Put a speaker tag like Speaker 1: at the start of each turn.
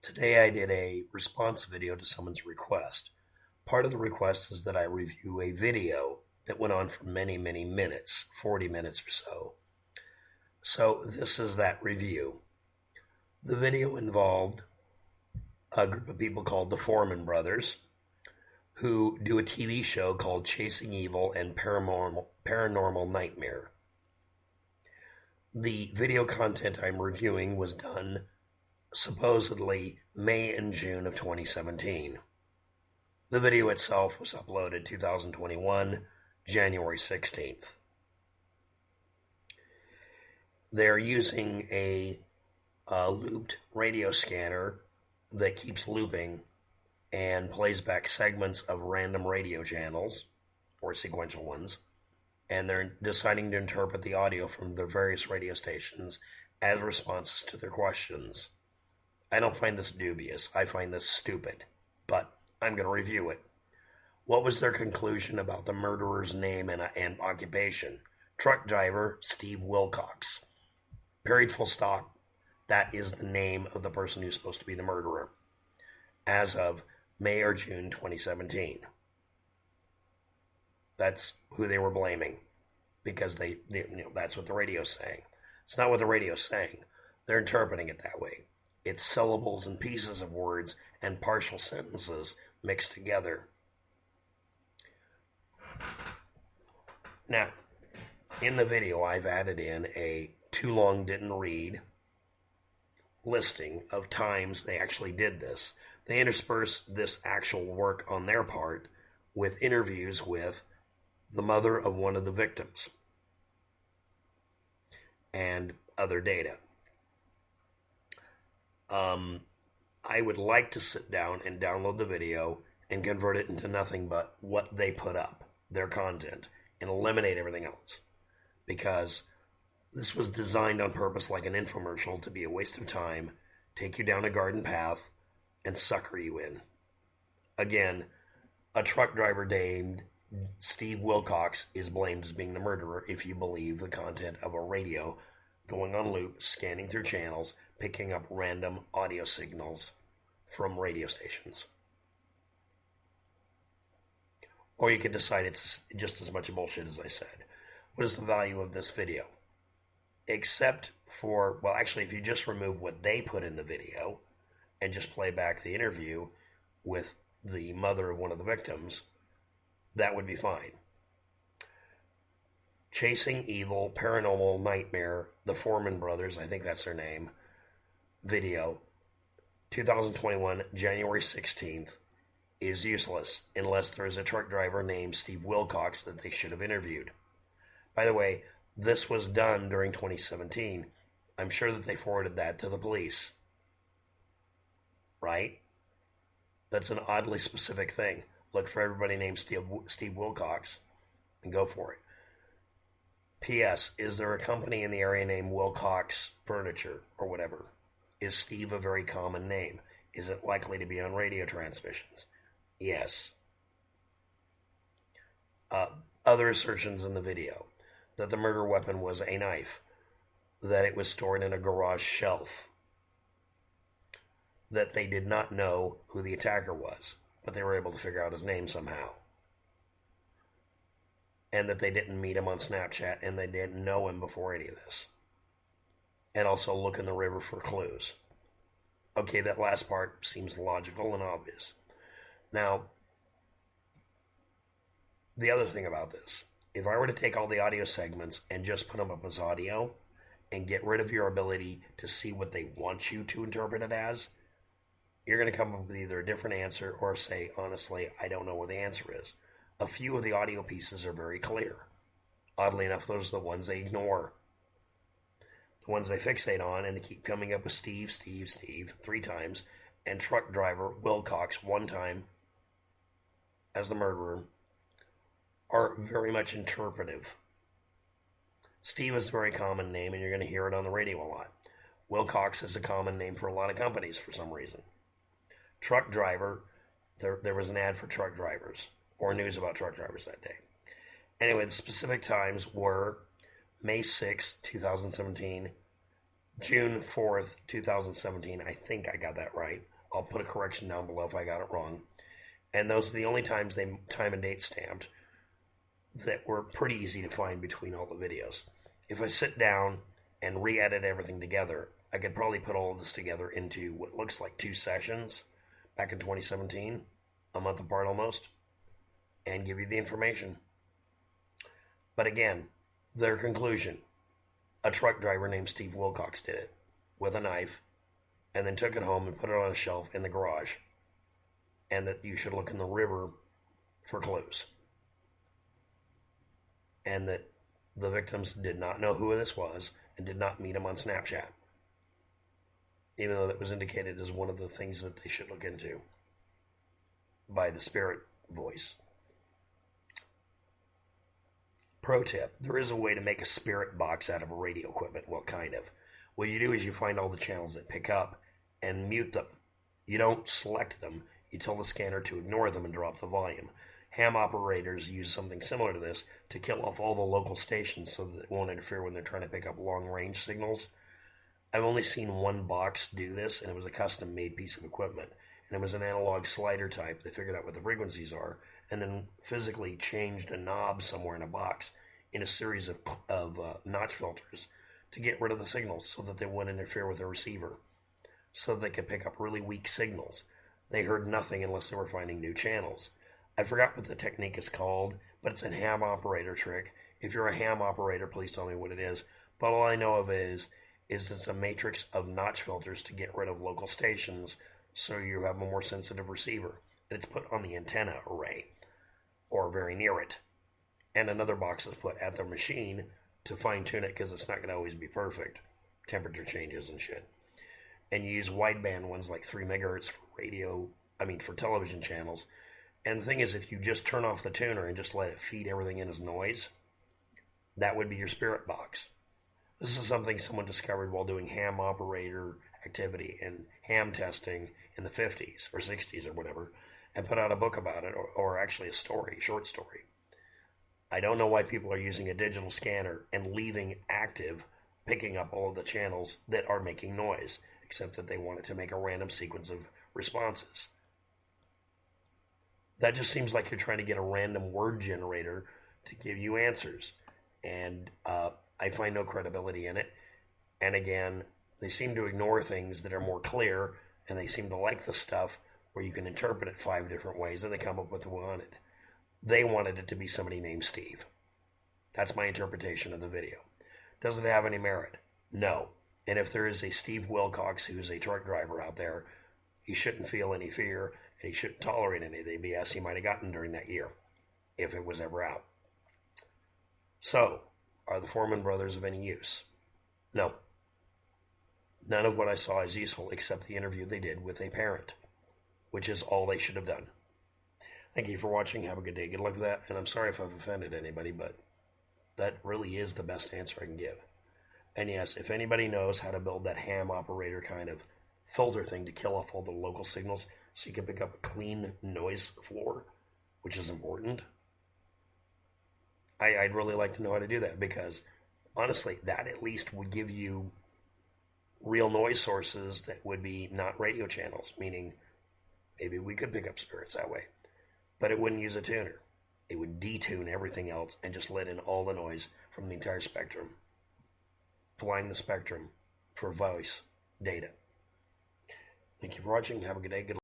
Speaker 1: Today I did a response video to someone's request. Part of the request is that I review a video that went on for many, many minutes, 40 minutes or so. So this is that review. The video involved a group of people called the Fourman brothers who do a TV show called Chasing Evil and Paranormal Nightmare. The video content I'm reviewing was done supposedly May and June of 2017. The video itself was uploaded 2021, January 16th. They're using a looped radio scanner that keeps looping and plays back segments of random radio channels, or sequential ones, and they're deciding to interpret the audio from the various radio stations as responses to their questions. I don't find this dubious. I find this stupid, but I'm going to review it. What was their conclusion about the murderer's name and occupation? Truck driver Steve Wilcox. Period, full stop. That is the name of the person who's supposed to be the murderer as of May or June 2017. That's who they were blaming because that's what the radio's saying. It's not what the radio's saying. They're interpreting it that way. It's syllables and pieces of words and partial sentences mixed together. Now, in the video, I've added in a too long didn't read listing of times they actually did this. They intersperse this actual work on their part with interviews with the mother of one of the victims and other data. I would like to sit down and download the video and convert it into nothing but what they put up, their content, and eliminate everything else. Because this was designed on purpose like an infomercial to be a waste of time, take you down a garden path, and sucker you in. Again, a truck driver named Steve Wilcox is blamed as being the murderer if you believe the content of a radio going on loop, scanning through channels, picking up random audio signals from radio stations. Or you could decide it's just as much bullshit as I said. What is the value of this video? Except for, well, actually, if you just remove what they put in the video and just play back the interview with the mother of one of the victims, that would be fine. Chasing Evil, Paranormal Nightmare, the Fourman brothers, I think that's their name, video, 2021, January 16th, is useless unless there is a truck driver named Steve Wilcox that they should have interviewed. By the way, this was done during 2017. I'm sure that they forwarded that to the police. Right? That's an oddly specific thing. Look for everybody named Steve Wilcox and go for it. P.S. Is there a company in the area named Wilcox Furniture or whatever? Is Steve a very common name? Is it likely to be on radio transmissions? Yes. Other assertions in the video. That the murder weapon was a knife. That it was stored in a garage shelf. That they did not know who the attacker was, but they were able to figure out his name somehow. And that they didn't meet him on Snapchat and they didn't know him before any of this. And also look in the river for clues. Okay, that last part seems logical and obvious. Now, the other thing about this, if I were to take all the audio segments and just put them up as audio and get rid of your ability to see what they want you to interpret it as, you're going to come up with either a different answer or say, honestly, I don't know what the answer is. A few of the audio pieces are very clear. Oddly enough, those are the ones they ignore. The ones they fixate on, and they keep coming up with Steve, 3 times, and truck driver Wilcox 1 time as the murderer, are very much interpretive. Steve is a very common name, and you're going to hear it on the radio a lot. Wilcox is a common name for a lot of companies for some reason. Truck driver, there was an ad for truck drivers, or news about truck drivers that day. Anyway, the specific times were May 6, 2017, June 4th, 2017. I think I got that right. I'll put a correction down below if I got it wrong. And those are the only times they time and date stamped that were pretty easy to find between all the videos. If I sit down and re-edit everything together, I could probably put all of this together into what looks like 2 sessions back in 2017, a month apart almost, and give you the information. But again, their conclusion: a truck driver named Steve Wilcox did it with a knife and then took it home and put it on a shelf in the garage, and that you should look in the river for clues. And that the victims did not know who this was and did not meet him on Snapchat, even though that was indicated as one of the things that they should look into by the spirit voice. Pro tip: there is a way to make a spirit box out of a radio equipment. Well, kind of. What you do is you find all the channels that pick up and mute them. You don't select them. You tell the scanner to ignore them and drop the volume. Ham operators use something similar to this to kill off all the local stations so that it won't interfere when they're trying to pick up long-range signals. I've only seen one box do this, and it was a custom-made piece of equipment. And it was an analog slider type. They figured out what the frequencies are and then physically changed a knob somewhere in a box in a series of notch filters to get rid of the signals so that they wouldn't interfere with the receiver, so they could pick up really weak signals. They heard nothing unless they were finding new channels. I forgot what the technique is called, but it's a ham operator trick. If you're a ham operator, please tell me what it is. But all I know of is it's a matrix of notch filters to get rid of local stations so you have a more sensitive receiver. And it's put on the antenna array, or very near it. And another box is put at the machine to fine-tune it, because it's not going to always be perfect. Temperature changes and shit. And you use wideband ones like 3 megahertz for television channels. And the thing is, if you just turn off the tuner and just let it feed everything in as noise, that would be your spirit box. This is something someone discovered while doing ham operator activity and ham testing in the 50s or 60s or whatever, and put out a book about it, or actually a short story. I don't know why people are using a digital scanner and leaving active, picking up all of the channels that are making noise, except that they wanted to make a random sequence of responses. That just seems like you're trying to get a random word generator to give you answers. And I find no credibility in it. And again, they seem to ignore things that are more clear, and they seem to like the stuff where you can interpret it 5 different ways, and they come up with what they wanted. They wanted it to be somebody named Steve. That's my interpretation of the video. Does it have any merit? No. And if there is a Steve Wilcox who's a truck driver out there, he shouldn't feel any fear, and he shouldn't tolerate any of the BS he might have gotten during that year, if it was ever out. So, are the Fourman brothers of any use? No. None of what I saw is useful except the interview they did with a parent, which is all they should have done. Thank you for watching. Have a good day. Good luck with that. And I'm sorry if I've offended anybody, but that really is the best answer I can give. And yes, if anybody knows how to build that ham operator kind of filter thing to kill off all the local signals so you can pick up a clean noise floor, which is important, I'd really like to know how to do that, because honestly, that at least would give you real noise sources that would be not radio channels, meaning maybe we could pick up spirits that way. But it wouldn't use a tuner. It would detune everything else and just let in all the noise from the entire spectrum. Applying the spectrum for voice data. Thank you for watching. Have a good day. Good